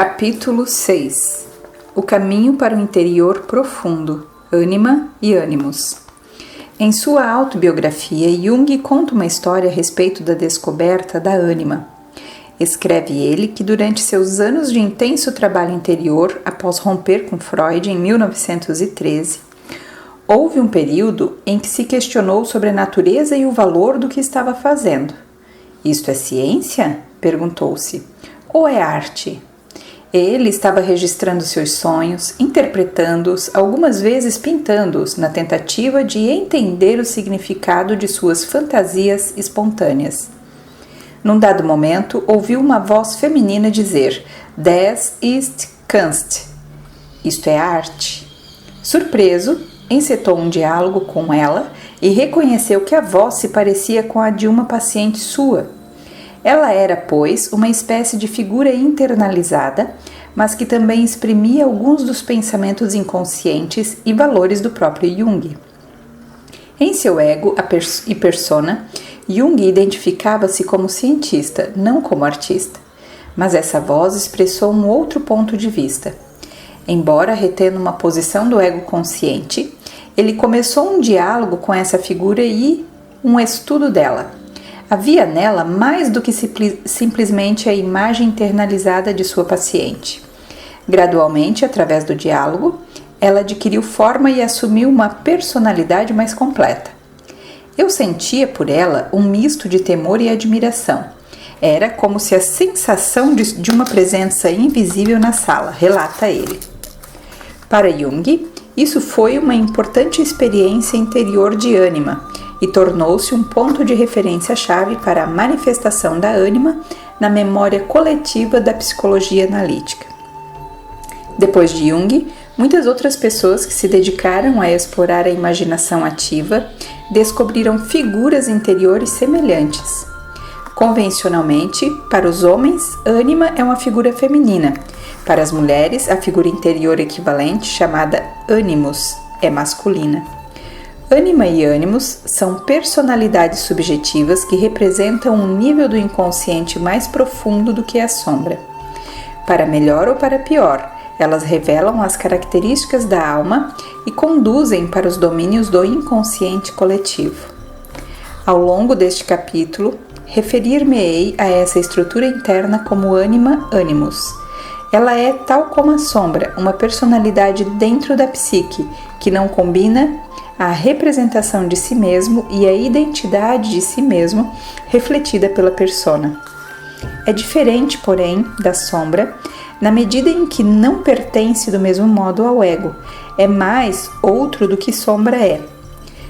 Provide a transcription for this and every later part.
Capítulo 6. O caminho para o interior profundo, ânima e ânimos. Em sua autobiografia, Jung conta uma história a respeito da descoberta da ânima. Escreve ele que durante seus anos de intenso trabalho interior, após romper com Freud em 1913, houve um período em que se questionou sobre a natureza e o valor do que estava fazendo. Isto é ciência? Perguntou-se. Ou é arte? Ele estava registrando seus sonhos, interpretando-os, algumas vezes pintando-os, na tentativa de entender o significado de suas fantasias espontâneas. Num dado momento, ouviu uma voz feminina dizer: Das ist Kunst. Isto é arte. Surpreso, encetou um diálogo com ela e reconheceu que a voz se parecia com a de uma paciente sua. Ela era, pois, uma espécie de figura internalizada, mas que também exprimia alguns dos pensamentos inconscientes e valores do próprio Jung. Em seu ego e persona, Jung identificava-se como cientista, não como artista, mas essa voz expressou um outro ponto de vista. Embora retendo uma posição do ego consciente, ele começou um diálogo com essa figura e um estudo dela. Havia nela mais do que simplesmente a imagem internalizada de sua paciente. Gradualmente, através do diálogo, ela adquiriu forma e assumiu uma personalidade mais completa. Eu sentia por ela um misto de temor e admiração. Era como se a sensação de uma presença invisível na sala, relata ele. Para Jung, isso foi uma importante experiência interior de ânima, e tornou-se um ponto de referência-chave para a manifestação da ânima na memória coletiva da psicologia analítica. Depois de Jung, muitas outras pessoas que se dedicaram a explorar a imaginação ativa descobriram figuras interiores semelhantes. Convencionalmente, para os homens, ânima é uma figura feminina. Para as mulheres, a figura interior equivalente, chamada ânimos, é masculina. Ânima e ânimos são personalidades subjetivas que representam um nível do inconsciente mais profundo do que a sombra. Para melhor ou para pior, elas revelam as características da alma e conduzem para os domínios do inconsciente coletivo. Ao longo deste capítulo, referir-me-ei a essa estrutura interna como ânima-ânimos. Ela é, tal como a sombra, uma personalidade dentro da psique, que não combina a representação de si mesmo e a identidade de si mesmo refletida pela persona. É diferente, porém, da sombra, na medida em que não pertence do mesmo modo ao ego, é mais outro do que sombra é.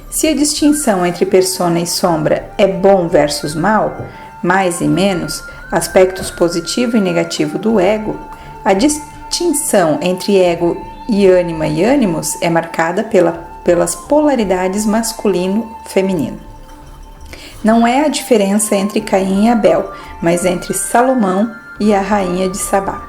Se a distinção entre persona e sombra é bom versus mal, mais e menos, aspectos positivo e negativo do ego, a distinção entre ego e ânimos é marcada pelas polaridades masculino-feminino. Não é a diferença entre Caim e Abel, mas entre Salomão e a rainha de Sabá.